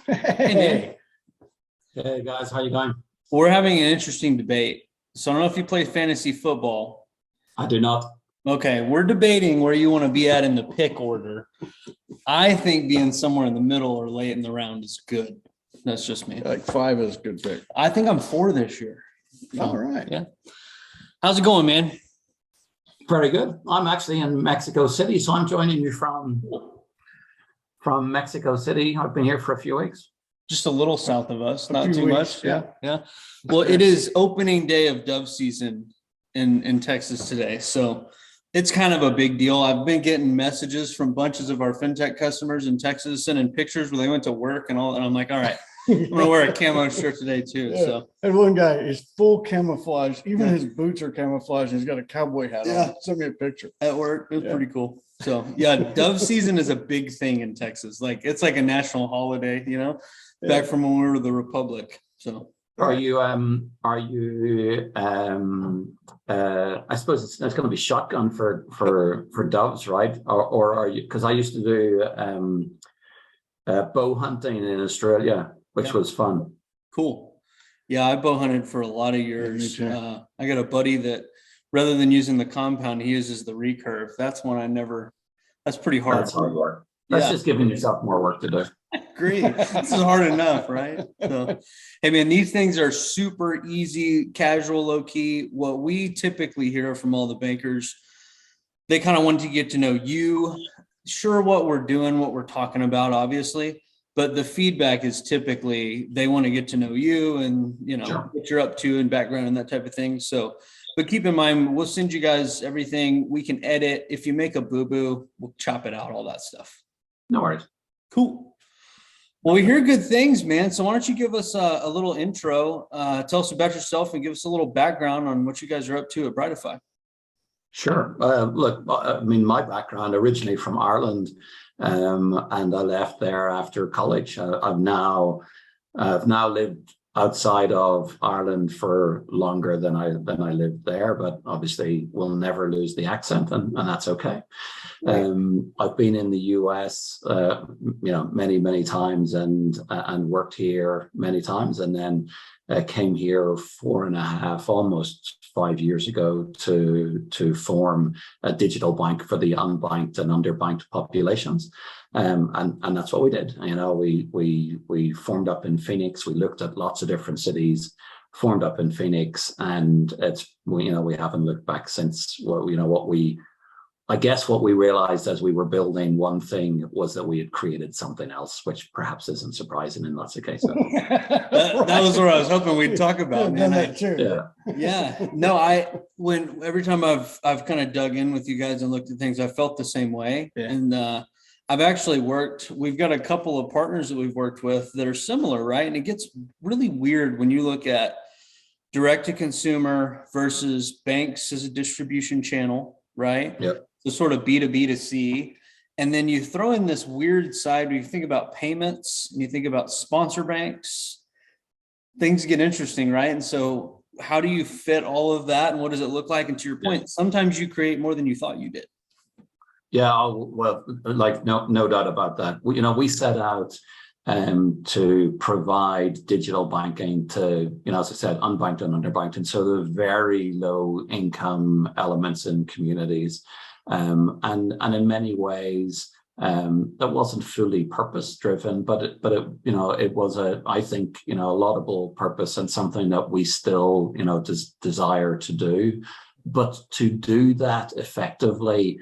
Hey, Hey guys, how you going? we're having an interesting debate. So I don't know if you play fantasy football. I do not. Okay, we're debating where you want to be at in the pick order. I think being somewhere in the middle or late in the round is good. That's just me. Like 5 is a good pick. I think I'm 4 this year. All right. Yeah. How's it going, man? Very good. I'm actually in Mexico City, so I'm joining you from Mexico City. I've been here for a few weeks. Just a little south of us, A not few too weeks, much. Yeah. Well, it is opening day of dove season in Texas today. So it's kind of a big deal. I've been getting messages from bunches of our FinTech customers in Texas sending pictures where they went to work and all. And I'm like, all right, I'm going to wear a camo shirt today too. Yeah. So And one guy is full camouflage. Even Yeah. his boots are camouflage. And he's got a cowboy hat Yeah. on. Send me a picture. at work, it was Yeah. pretty cool. So yeah, dove season is a big thing in Texas. Like it's like a national holiday, back from when we were the Republic. So I suppose it's going to be shotgun for doves, right? Or are you, because I used to do bow hunting in Australia, which was fun. cool. Yeah, I bow hunted for a lot of years. me too. I got a buddy that rather than using the compound, he uses the recurve. That's pretty hard. That's hard work. That's Yeah. just giving yourself more work to do. Agree. This is hard enough, right? So, hey man, these things are super easy, casual, low key. What we typically hear from all the bankers, they kind of want to get to know you. Sure, what we're doing, what we're talking about, obviously, but the feedback is typically they want to get to know you and Sure. what you're up to and background and that type of thing. So, but keep in mind, we'll send you guys everything. We can edit. If you make a boo-boo, we'll chop it out, all that stuff. No worries. Cool. Well, we hear good things, man. So why don't you give us a little intro, tell us about yourself and give us a little background on what you guys are up to at BrightFi. Sure. Look, I mean, my background originally from Ireland, and I left there after college. I've now lived outside of Ireland for longer than I lived there, but obviously we'll never lose the accent, and that's okay. I've been in the US, many times, and worked here many times, and then came here 4.5, almost 5 years ago to form a digital bank for the unbanked and underbanked populations. And that's what we did. We formed up in Phoenix. We looked at lots of different cities, formed up in Phoenix, and we haven't looked back since. What we realized as we were building one thing was that we had created something else, which perhaps isn't surprising in lots of cases. That was what I was hoping we'd talk about, man. No, every time I've kind of dug in with you guys and looked at things, I felt the same way. Yeah. And I've actually we've got a couple of partners that we've worked with that are similar, right? And it gets really weird when you look at direct to consumer versus banks as a distribution channel, right? Yep. So sort of B2B to C. And then you throw in this weird side where you think about payments and you think about sponsor banks, things get interesting, right? And so how do you fit all of that and what does it look like? And to your point, sometimes you create more than you thought you did. Yeah, well, like no doubt about that. We set out to provide digital banking to, as I said, unbanked and underbanked, and so the very low income elements in communities. And in many ways, that wasn't fully purpose driven, but it was I think, a laudable purpose and something that we still, desire to do. But to do that effectively,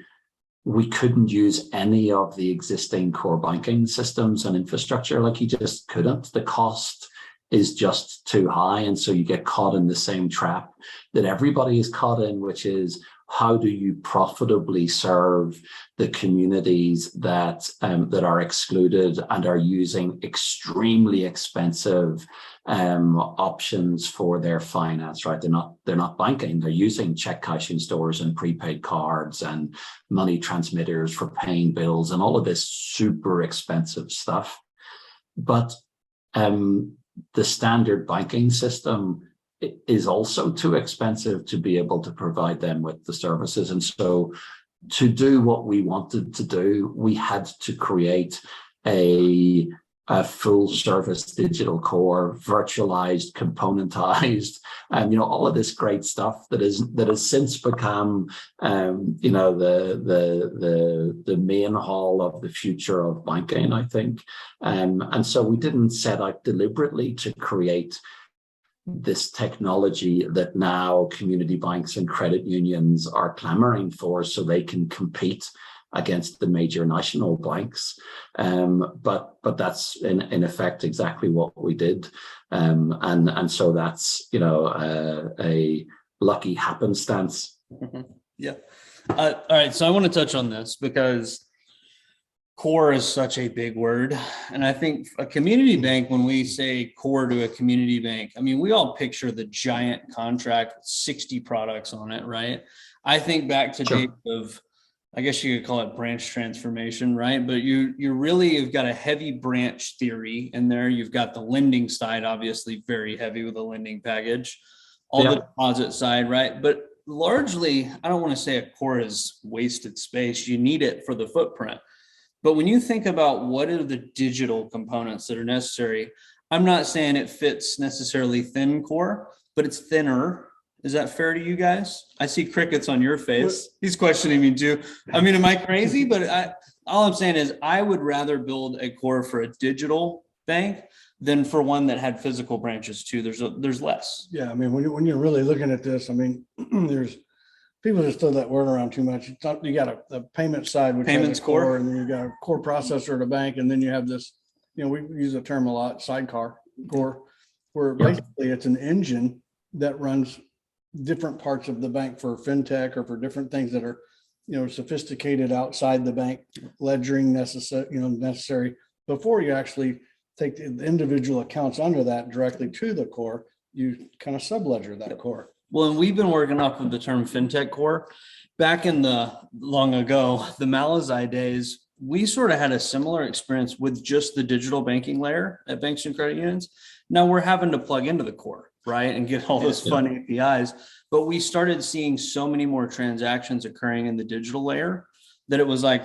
we couldn't use any of the existing core banking systems and infrastructure. Like, you just couldn't. The cost is just too high. And so you get caught in the same trap that everybody is caught in, which is, how do you profitably serve the communities that are excluded and are using extremely expensive options for their finance, right? They're not banking, they're using check cashing stores and prepaid cards and money transmitters for paying bills and all of this super expensive stuff. But the standard banking system is also too expensive to be able to provide them with the services. And so to do what we wanted to do, we had to create a a full service digital core, virtualized, componentized, and all of this great stuff that has since become the main hall of the future of banking, I think. And so we didn't set out deliberately to create this technology that now community banks and credit unions are clamoring for so they can compete against the major national banks. But that's in effect exactly what we did. And so that's, a lucky happenstance. Yeah. All right. So I want to touch on this because core is such a big word. And I think a community bank, when we say core to a community bank, I mean, we all picture the giant contract with 60 products on it, right? I think back to days of, I guess you could call it branch transformation, right? But you really have got a heavy branch theory in there. You've got the lending side, obviously very heavy with the lending package, all the deposit side, right? But largely, I don't want to say a core is wasted space. You need it for the footprint. But when you think about what are the digital components that are necessary, I'm not saying it fits necessarily thin core, but it's thinner. Is that fair to you guys? I see crickets on your face. He's questioning me too. I mean, am I crazy? But all I'm saying is I would rather build a core for a digital bank than for one that had physical branches too. There's less. Yeah, I mean, when you're really looking at this, I mean, there's people just throw that word around too much. It's not, you got the payment side, which Payments has a core, core. and then you got a core processor at a bank, and then you have this, we use the term a lot, sidecar core, where basically it's an engine that runs different parts of the bank for fintech or for different things that are, sophisticated outside the bank ledgering necessary before you actually take the individual accounts under that directly to the core. You kind of subledger that core. Well, and we've been working off of the term FinTech core. Back in the long ago, the Malazi days, we sort of had a similar experience with just the digital banking layer at banks and credit unions. Now we're having to plug into the core, right, and get all those fun APIs. But we started seeing so many more transactions occurring in the digital layer that it was like,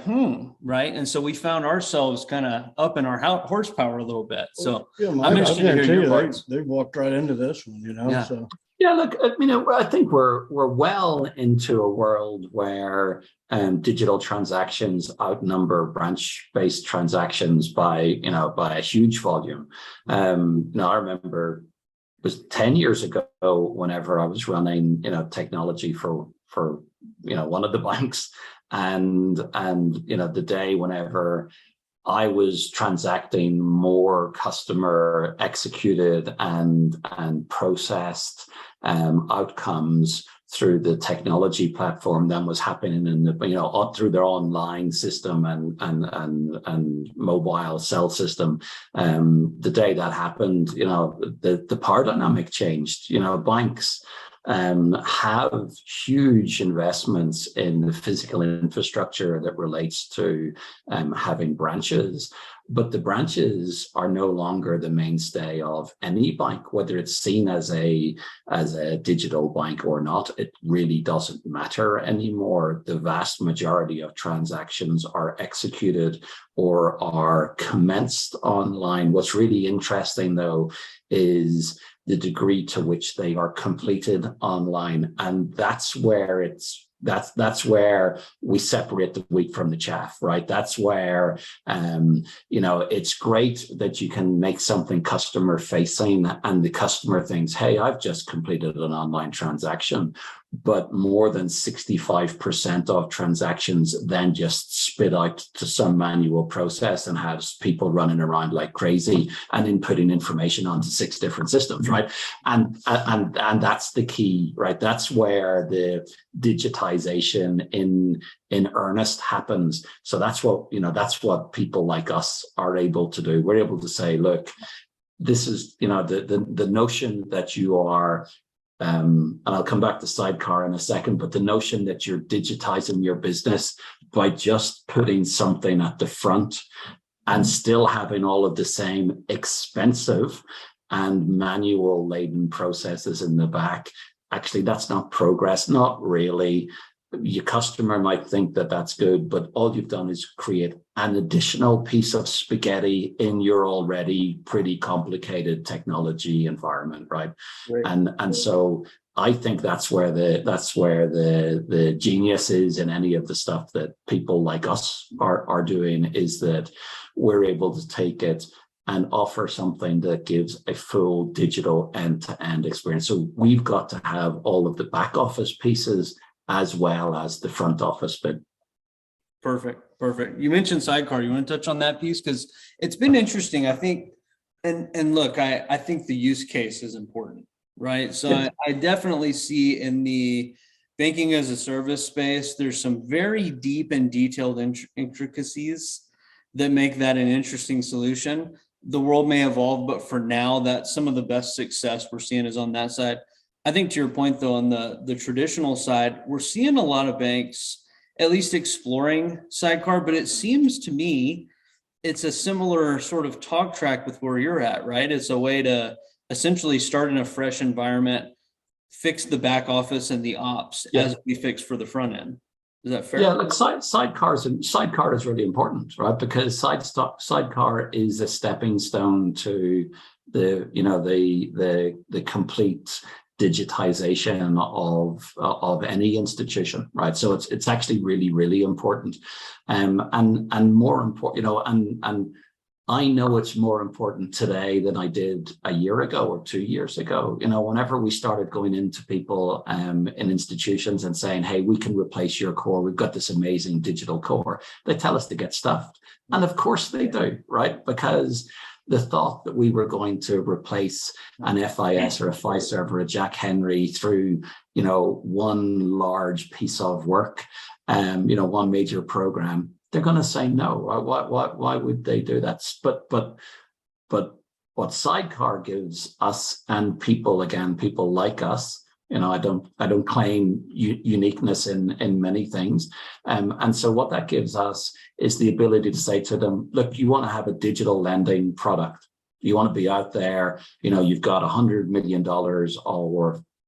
right? And so we found ourselves kind of up in our horsepower a little bit. So I'm interested to hear your parts. They walked right into this one, Yeah. So. Yeah, look, I think we're well into a world where digital transactions outnumber branch-based transactions by a huge volume. I remember it was 10 years ago whenever I was running technology for one of the banks, and the day whenever I was transacting more customer executed and processed outcomes through the technology platform than was happening in the through their online system and mobile cell system. The day that happened, the power dynamic changed. Banks have huge investments in the physical infrastructure that relates to having branches, but the branches are no longer the mainstay of any bank, whether it's seen as a digital bank or not. It really doesn't matter anymore. The vast majority of transactions are executed or are commenced online. What's really interesting, though, is the degree to which they are completed online, and that's where that's where we separate the wheat from the chaff, right? That's where it's great that you can make something customer facing and the customer thinks, hey, I've just completed an online transaction. But more than 65% of transactions then just spit out to some manual process and has people running around like crazy and inputting information onto 6 different systems, right? And that's the key, right? That's where the digitization in earnest happens. So that's what people like us are able to do. We're able to say, look, this is the notion that you are. And I'll come back to sidecar in a second, but the notion that you're digitizing your business by just putting something at the front and still having all of the same expensive and manual laden processes in the back, actually, that's not progress, not really. your customer might think that that's good, but all you've done is create an additional piece of spaghetti in your already pretty complicated technology environment, right? Right. And so I think that's where the genius is in any of the stuff that people like us are doing, is that we're able to take it and offer something that gives a full digital end-to-end experience. So we've got to have all of the back office pieces as well as the front office bit. Perfect. You mentioned Sidecar. You want to touch on that piece? Because it's been interesting, I think. And look, I think the use case is important, right? So Yes. I definitely see in the banking as a service space, there's some very deep and detailed intricacies that make that an interesting solution. The world may evolve, but for now, that's some of the best success we're seeing is on that side. I think to your point, though, on the traditional side, we're seeing a lot of banks at least exploring Sidecar, but it seems to me it's a similar sort of talk track with where you're at, right? It's a way to essentially start in a fresh environment, fix the back office and the ops as we fix for the front end. Is that fair? Yeah, like sidecar is really important, right? Because sidecar is a stepping stone to the complete digitization of any institution, right? So it's actually really important, and more important, and I know it's more important today than I did a year ago or 2 years ago. Whenever we started going into people in institutions and saying, hey, we can replace your core, we've got this amazing digital core, they tell us to get stuffed. And of course they do, right? Because the thought that we were going to replace an FIS or a Fiserv or a Jack Henry through, one large piece of work, one major program, they're going to say no. Why would they do that? But what Sidecar gives us and people like us, I don't claim uniqueness in many things, and so what that gives us is the ability to say to them, look, you want to have a digital lending product, you want to be out there, you've got $100 million or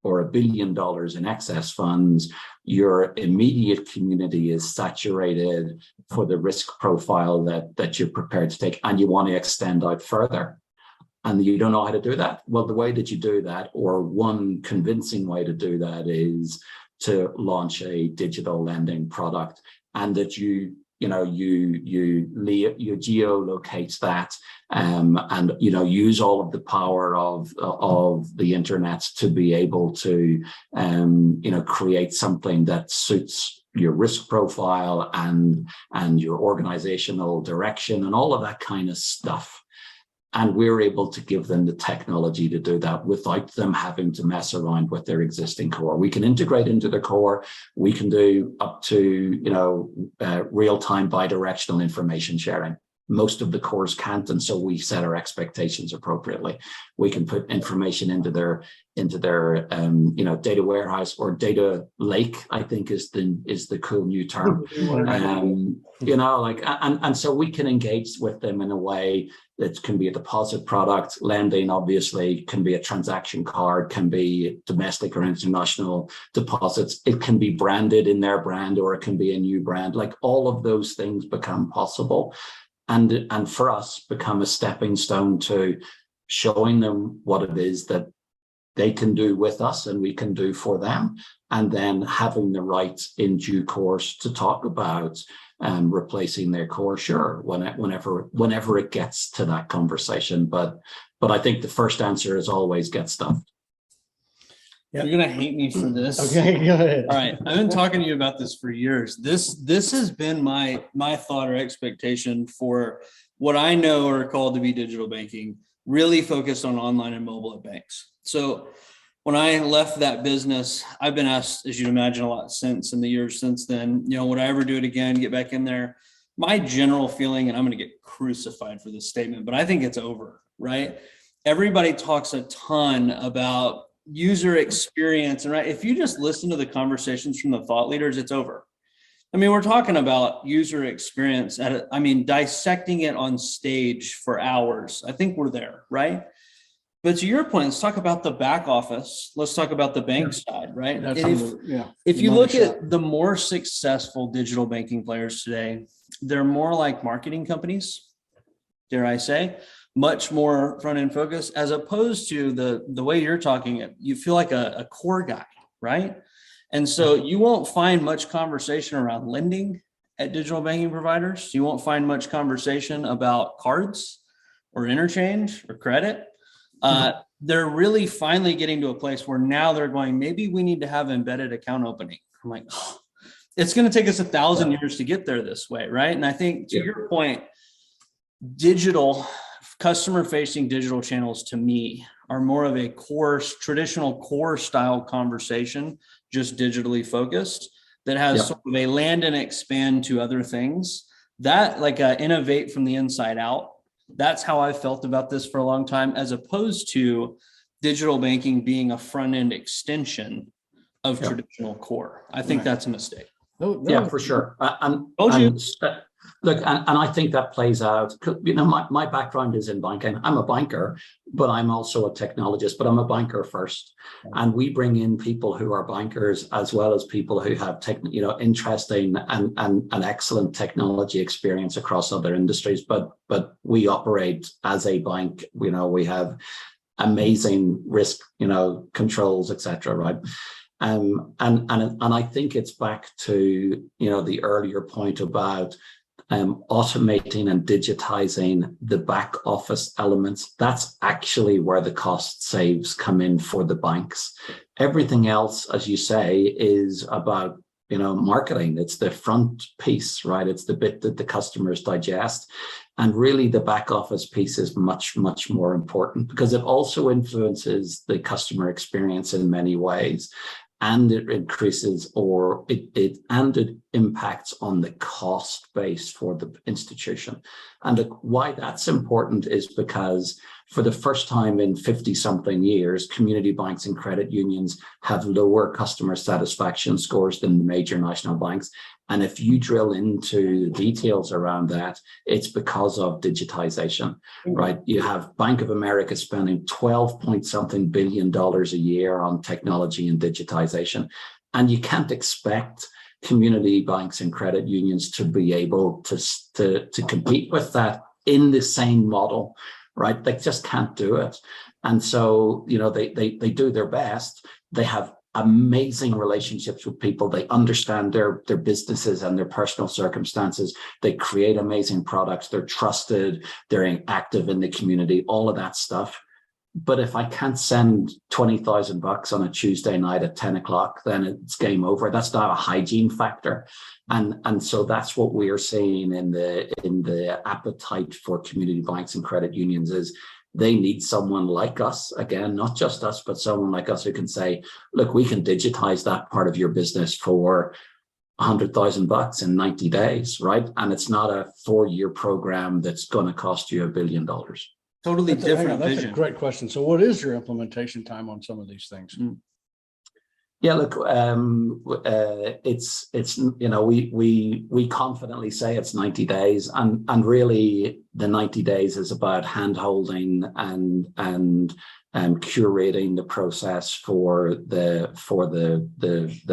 $1 billion in excess funds, your immediate community is saturated for the risk profile that you're prepared to take, and you want to extend out further, and you don't know how to do that. Well, the way that you do that, or one convincing way to do that, is to launch a digital lending product, and that you geolocate that, and use all of the power of the internet to be able to create something that suits your risk profile and your organizational direction and all of that kind of stuff. And we're able to give them the technology to do that without them having to mess around with their existing core. We can integrate into their core. We can do up to, real-time bi-directional information sharing. Most of the cores can't, and so we set our expectations appropriately. We can put information into their data warehouse, or data lake, I think is the cool new term. And so we can engage with them in a way that can be a deposit product. Lending obviously can be a transaction card, can be domestic or international deposits. It can be branded in their brand, or it can be a new brand. Like, all of those things become possible. And for us, become a stepping stone to showing them what it is that they can do with us and we can do for them, and then having the right in due course to talk about replacing their core, sure, whenever it gets to that conversation. But I think the first answer is always get stuffed. You're gonna hate me for this. Okay, go ahead. All right, I've been talking to you about this for years. This has been my thought or expectation for what I know are called to be digital banking, really focused on online and mobile at banks. So when I left that business, I've been asked, as you'd imagine, a lot since in the years since then, would I ever do it again, get back in there? My general feeling, and I'm going to get crucified for this statement, but I think it's over, right? Everybody talks a ton about user experience, and right, if you just listen to the conversations from the thought leaders, it's over. I mean, we're talking about user experience dissecting it on stage for hours. I think we're there, right? But to your point, let's talk about the back office. Let's talk about the bank side, right? That's And on the, if the you money look shot. at the more successful digital banking players today, they're more like marketing companies, dare I say, much more front end focused, as opposed to the way you're talking, you feel like a core guy, right? And so you won't find much conversation around lending at digital banking providers. You won't find much conversation about cards or interchange or credit. They're really finally getting to a place where now they're going, maybe we need to have embedded account opening. I'm like, oh, it's going to take us 1,000 years to get there this way, right? And I think to your point, digital customer facing digital channels to me are more of a core, traditional core style conversation, just digitally focused, that has sort of a land and expand to other things, that like innovate from the inside out. That's how I felt about this for a long time, as opposed to digital banking being a front end extension of traditional core. I think that's a mistake. Yeah, for sure. Look, and I think that plays out. You know, my background is in banking. I'm a banker, but I'm also a technologist, but I'm a banker first. And we bring in people who are bankers as well as people who have interesting and excellent technology experience across other industries. But we operate as a bank. You know, we have amazing risk, controls, etc. Right. And I think it's back to, the earlier point about automating and digitizing the back office elements. That's actually where the cost saves come in for the banks. Everything else, as you say, is about, marketing. It's the front piece, right? It's the bit that the customers digest. And really the back office piece is much, much more important because it also influences the customer experience in many ways. And it increases it impacts on the cost base for the institution. And why that's important is because for the first time in 50-something years, community banks and credit unions have lower customer satisfaction scores than the major national banks. And if you drill into the details around that, it's because of digitization, right? You have Bank of America spending 12-point-something billion a year on technology and digitization. And you can't expect community banks and credit unions to be able to compete with that in the same model, right? They just can't do it. And so, they do their best. They have amazing relationships with people. They understand their businesses and their personal circumstances. They create amazing products. They're trusted. They're active in the community, all of that stuff. But if I can't send $20,000 on a Tuesday night at 10 o'clock, then it's game over. That's not a hygiene factor. And so that's what we are seeing in the appetite for community banks and credit unions is they need someone like us, again, not just us, but someone like us who can say, look, we can digitize that part of your business for $100,000 in 90 days, right? And it's not a 4-year program that's going to cost you $1 billion. Totally different vision. That's a great question. So what is your implementation time on some of these things? Yeah, look, it's we confidently say it's 90 days, and really the 90 days is about hand-holding and curating the process for the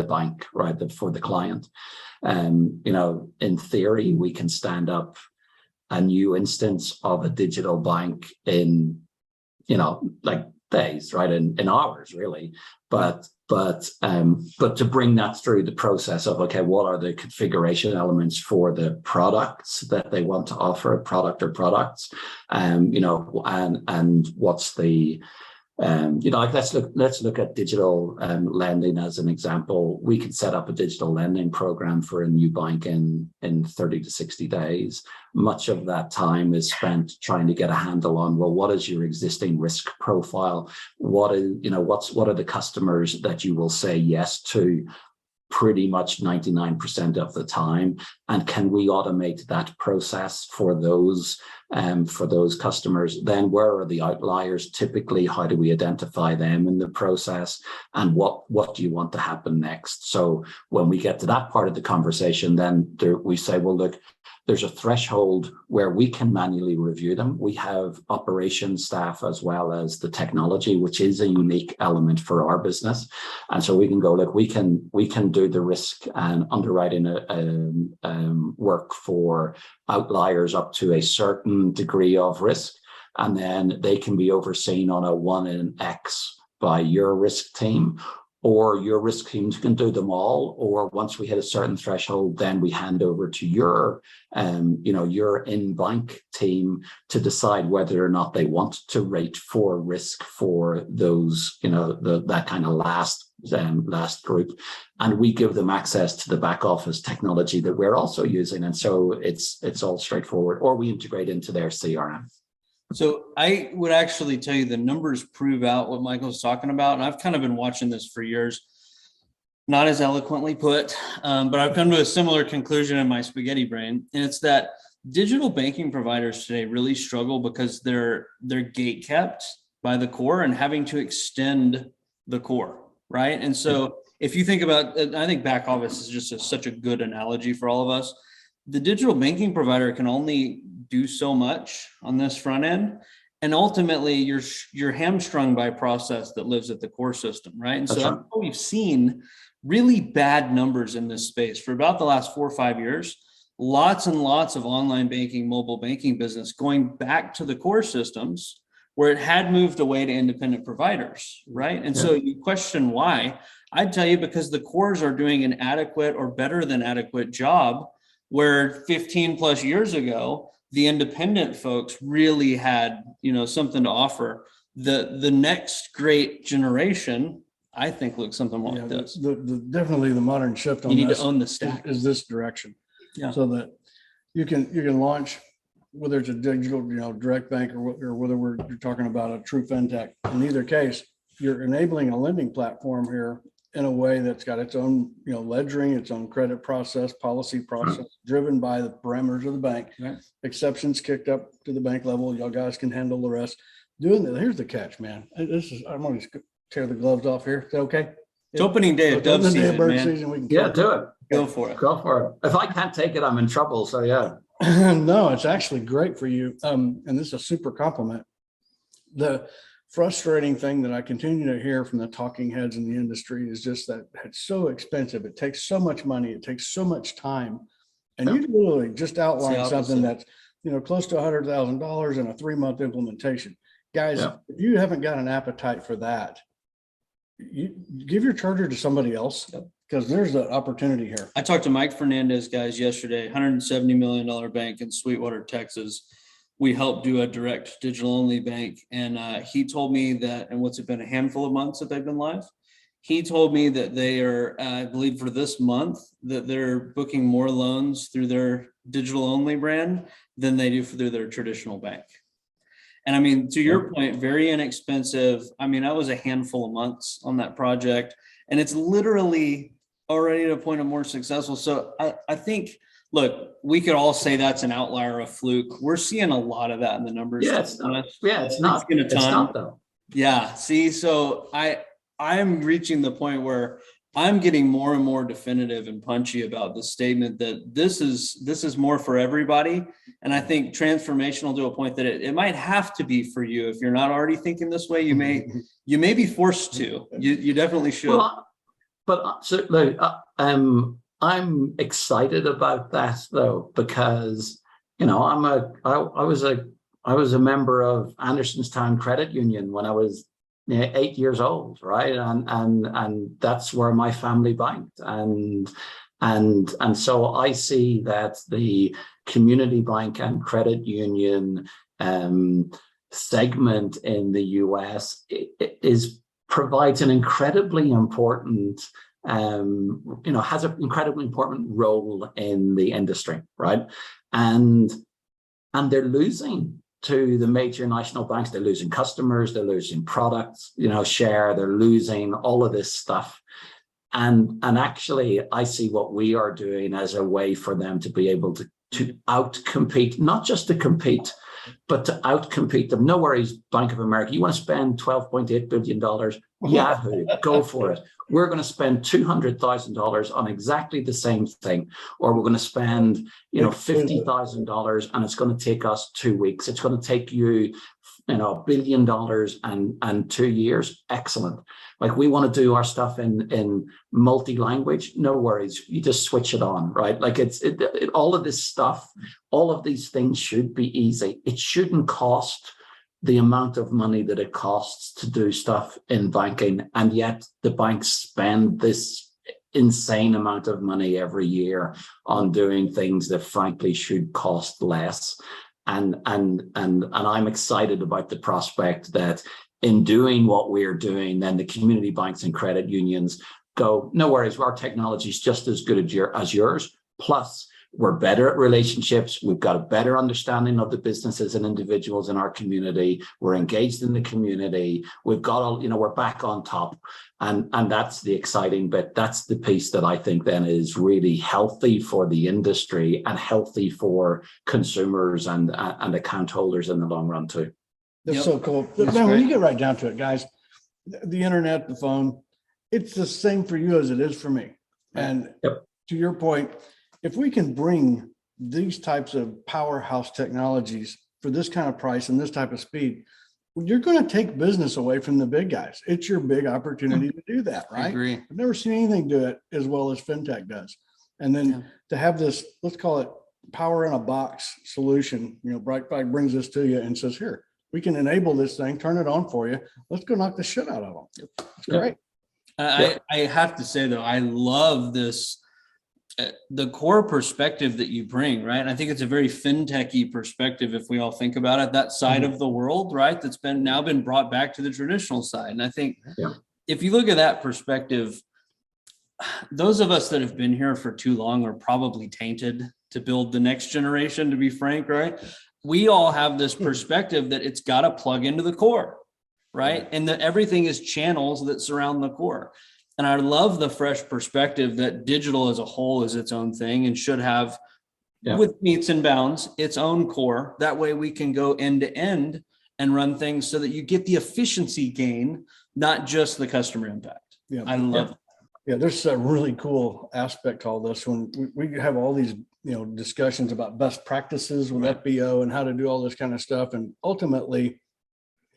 bank, right? For the client. In theory, we can stand up a new instance of a digital bank in, like days, right? In hours, really. But to bring that through the process of, okay, what are the configuration elements for the products that they want to offer, product or products, and what's the, let's look at digital lending as an example. We can set up a digital lending program for a new bank in 30 to 60 days. Much of that time is spent trying to get a handle on, well, what is your existing risk profile? What are the customers that you will say yes to pretty much 99% of the time? And can we automate that process for those for those customers. Then where are the outliers? Typically, how do we identify them in the process? And what do you want to happen next? So when we get to that part of the conversation, then we say, well, look, there's a threshold where we can manually review them. We have operations staff as well as the technology, which is a unique element for our business. And so we can go, look, we can do the risk and underwriting work for outliers up to a certain degree of risk. And then they can be overseen on a 1 in X by your risk team, or your risk teams can do them all. Or once we hit a certain threshold, then we hand over to your in-bank team to decide whether or not they want to rate for risk for those, that kind of last group. And we give them access to the back office technology that we're also using. And so it's all straightforward, or we integrate into their CRM. So I would actually tell you the numbers prove out what Michael's talking about. And I've kind of been watching this for years, not as eloquently put, but I've come to a similar conclusion in my spaghetti brain. And it's that digital banking providers today really struggle because they're gate kept by the core and having to extend the core, right? And so if you think about, I think back office is just such a good analogy for all of us. The digital banking provider can only do so much on this front end, and ultimately you're hamstrung by a process that lives at the core system, right? And That's so right. we've seen really bad numbers in this space for about the last 4 or 5 years. Lots and lots of online banking, mobile banking business going back to the core systems where it had moved away to independent providers, right? And so you question why. I'd tell you because the cores are doing an adequate or better than adequate job, where 15 plus years ago, the independent folks really had, something to offer. The next great generation, I think, looks something like this. Definitely the modern shift on You need this to own the stack. is this direction. Yeah. So that you can launch, whether it's a digital, direct bank or whether you're talking about a true fintech. In either case, you're enabling a lending platform here in a way that's got its own, ledgering, its own credit process, policy process, driven by the parameters of the bank. Right. Exceptions kicked up to the bank level. Y'all guys can handle the rest. Here's the catch, man. I'm going to tear the gloves off here. Is that okay? It's opening day of dove season, man. We can Do it. Go for it. Go for it. If I can't take it, I'm in trouble. So yeah. No, it's actually great for you. And this is a super compliment. The frustrating thing that I continue to hear from the talking heads in the industry is just that it's so expensive. It takes so much money. It takes so much time. And you literally just outlined something that's, close to $100,000 in a 3-month implementation. Guys, if you haven't got an appetite for that, you give your charger to somebody else, because there's an opportunity here. I talked to Mike Fernandez guys yesterday, $170 million bank in Sweetwater, Texas. We helped do a direct digital only bank. And he told me that, and what's it been, a handful of months that they've been live? He told me that they are, I believe for this month, that they're booking more loans through their digital only brand than they do through their traditional bank. And I mean, to your point, very inexpensive. I mean, I was a handful of months on that project, and it's literally already at a point of more successful. So I think, look, we could all say that's an outlier, a fluke. We're seeing a lot of that in the numbers. Yeah, it's not. Yeah, it's not. It's not though. Yeah. See, so I'm reaching the point where I'm getting more and more definitive and punchy about the statement that this is more for everybody. And I think transformational to a point that it might have to be for you. If you're not already thinking this way, you may be forced to. You definitely should. Well, but I'm excited about that though, because I was a member of Andersonstown Credit Union when I was 8 years old, right? And that's where my family banked. And so I see that the community bank and credit union segment in the US provides an incredibly important has an incredibly important role in the industry, right? And they're losing to the major national banks. They're losing customers, they're losing products, share, they're losing all of this stuff. And actually, I see what we are doing as a way for them to be able to outcompete, not just to compete, but to outcompete them, no worries, Bank of America, you want to spend $12.8 billion, Yahoo, go for it. We're going to spend $200,000 on exactly the same thing, or we're going to spend, $50,000, and it's going to take us 2 weeks. It's going to take you, $1 billion and 2 years. Excellent. Like, we want to do our stuff in multi-language. No worries. You just switch it on, right? Like, all of this stuff, all of these things should be easy. It shouldn't cost the amount of money that it costs to do stuff in banking, and yet the banks spend this insane amount of money every year on doing things that frankly should cost less. And I'm excited about the prospect that in doing what we're doing, then the community banks and credit unions go, no worries, our technology is just as good as yours, plus we're better at relationships. We've got a better understanding of the businesses and individuals in our community. We're engaged in the community. We've got we're back on top. And that's the exciting bit. That's the piece that I think then is really healthy for the industry and healthy for consumers and account holders in the long run too. That's so cool. Man, when you get right down to it, guys, the internet, the phone, it's the same for you as it is for me. And to your point, if we can bring these types of powerhouse technologies for this kind of price and this type of speed, you're going to take business away from the big guys. It's your big opportunity to do that, right? I agree. I've never seen anything do it as well as FinTech does. And then to have this, let's call it power in a box solution, BrightFi brings this to you and says, here, we can enable this thing, turn it on for you. Let's go knock the shit out of them. It's great. I have to say, though, I love this. The core perspective that you bring, right? And I think it's a very fintechy perspective if we all think about it, that side of the world, right? That's now been brought back to the traditional side. And I think if you look at that perspective, those of us that have been here for too long are probably tainted to build the next generation, to be frank, right? We all have this perspective that it's got to plug into the core, right? And that everything is channels that surround the core. And I love the fresh perspective that digital as a whole is its own thing and should have, with meets and bounds, its own core. That way we can go end to end and run things so that you get the efficiency gain, not just the customer impact. Yeah, I love it. Yeah, there's a really cool aspect to all this when we have all these, discussions about best practices with FBO and how to do all this kind of stuff. And ultimately,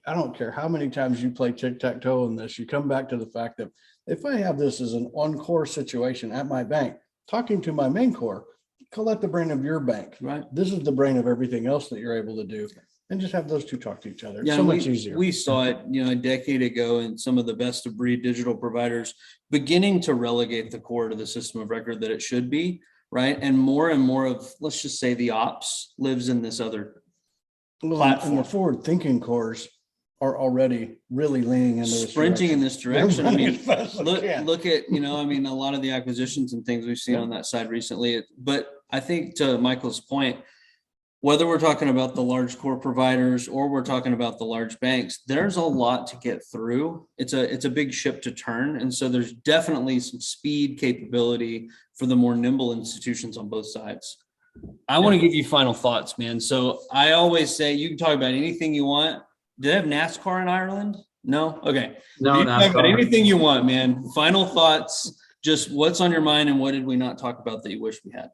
I don't care how many times you play tic-tac-toe in this, you come back to the fact that if I have this as an on-core situation at my bank, talking to my main core, call that the brain of your bank, right? This is the brain of everything else that you're able to do. And just have those two talk to each other. It's much easier. We saw it, a decade ago in some of the best of breed digital providers beginning to relegate the core to the system of record that it should be, right? And more of, let's just say, the ops lives in this other platform. And the forward-thinking cores are already really leaning into this sprinting direction. in this direction. I mean, look at, a lot of the acquisitions and things we've seen on that side recently. But I think, to Michael's point, whether we're talking about the large core providers or we're talking about the large banks, there's a lot to get through. It's a big ship to turn. And so there's definitely some speed capability for the more nimble institutions on both sides. I want to give you final thoughts, man. So I always say you can talk about anything you want. Do they have NASCAR in Ireland? No? Okay. No, you can talk about anything you want, man. Final thoughts, just what's on your mind and what did we not talk about that you wish we had?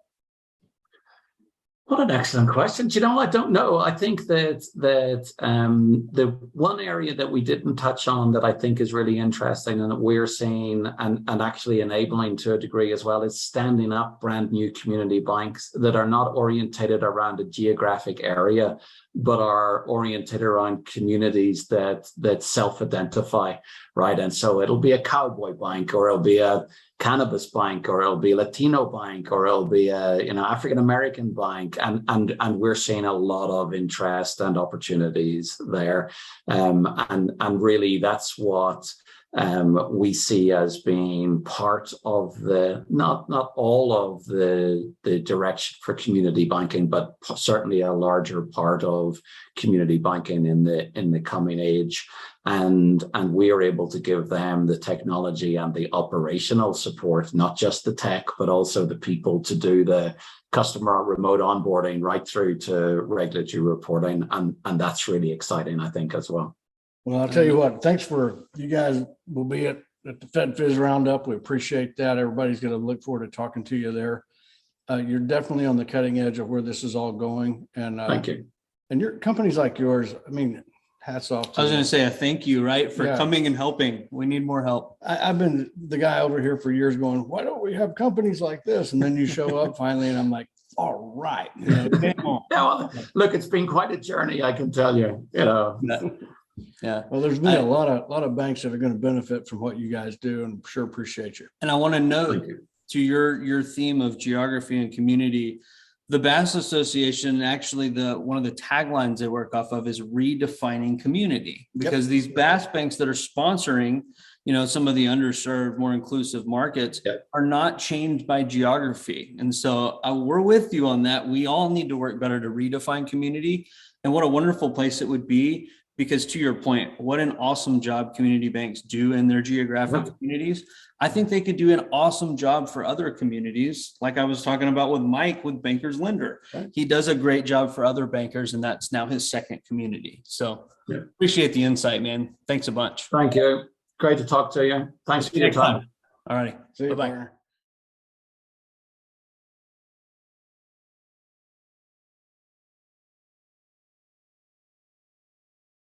What an excellent question. I don't know. I think that the one area that we didn't touch on that I think is really interesting and that we're seeing and actually enabling to a degree as well is standing up brand new community banks that are not orientated around a geographic area, but are oriented around communities that self-identify, right? And so it'll be a cowboy bank, or it'll be a cannabis bank, or it'll be a Latino bank, or it'll be a African-American bank, and we're seeing a lot of interest and opportunities there, and really that's what we see as being part of the, not all of the direction for community banking, but certainly a larger part of community banking in the coming age. And we are able to give them the technology and the operational support, not just the tech, but also the people to do the customer remote onboarding right through to regulatory reporting. And that's really exciting, I think, as well. Well, I'll tell you what, thanks for, you guys will be at the Fed Fizz Roundup. We appreciate that. Everybody's going to look forward to talking to you there. You're definitely on the cutting edge of where this is all going. And thank you. And your companies like yours, I mean, hats off to I was you. going to say a thank you, right, for Yeah. coming and helping. We need more help. I've been the guy over here for years going, why don't we have companies like this? And then you show up finally, and I'm like, all right. You know, come on. Yeah, well, look, it's been quite a journey, I can tell you. You know. Yeah. Well, there's been a lot of banks that are going to benefit from what you guys do, and sure appreciate you. And I want to note Thank you. to your theme of geography and community, the Bass Association, actually one of the taglines they work off of is redefining community, because these Bass banks that are sponsoring, you know, some of the underserved, more inclusive markets are not changed by geography. And so we're with you on that. We all need to work better to redefine community, and what a wonderful place it would be. Because to your point, what an awesome job community banks do in their geographic communities. I think they could do an awesome job for other communities. Like I was talking about with Mike with Bankers Lender. He does a great job for other bankers, and that's now his second community. So appreciate the insight, man. Thanks a bunch. Thank you. Great to talk to you. Thanks for your time. All righty. See you, Bye-bye. partner.